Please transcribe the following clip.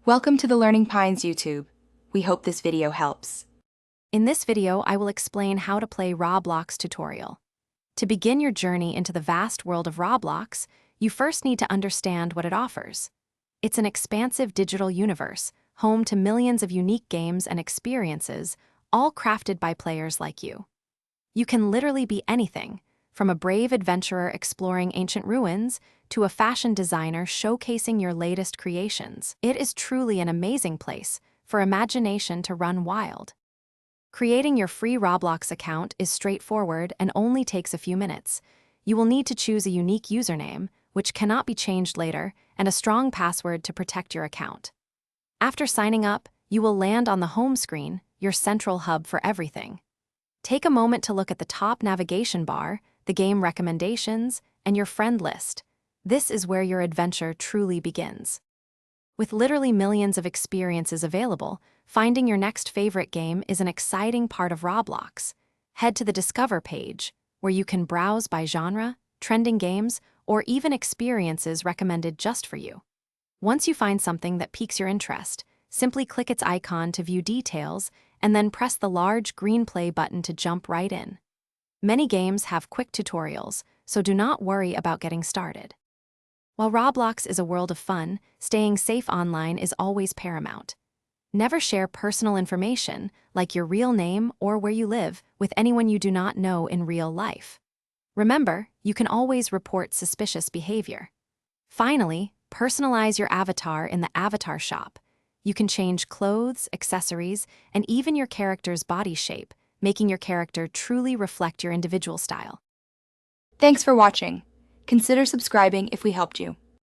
Welcome to the Learning Pines YouTube. We hope this video helps. In this video, I will explain how to play Roblox tutorial. To begin your journey into the vast world of Roblox, you first need to understand what it offers. It's an expansive digital universe, home to millions of unique games and experiences, all crafted by players like you. You can literally be anything, from a brave adventurer exploring ancient ruins to a fashion designer showcasing your latest creations. It is truly an amazing place for imagination to run wild. Creating your free Roblox account is straightforward and only takes a few minutes. You will need to choose a unique username, which cannot be changed later, and a strong password to protect your account. After signing up, you will land on the home screen, your central hub for everything. Take a moment to look at the top navigation bar, the game recommendations, and your friend list. This is where your adventure truly begins. With literally millions of experiences available, finding your next favorite game is an exciting part of Roblox. Head to the Discover page, where you can browse by genre, trending games, or even experiences recommended just for you. Once you find something that piques your interest, simply click its icon to view details and then press the large green play button to jump right in. Many games have quick tutorials, so do not worry about getting started. While Roblox is a world of fun, staying safe online is always paramount. Never share personal information, like your real name or where you live, with anyone you do not know in real life. Remember, you can always report suspicious behavior. Finally, personalize your avatar in the avatar shop. You can change clothes, accessories, and even your character's body shape, making your character truly reflect your individual style. Thanks for watching. Consider subscribing if we helped you.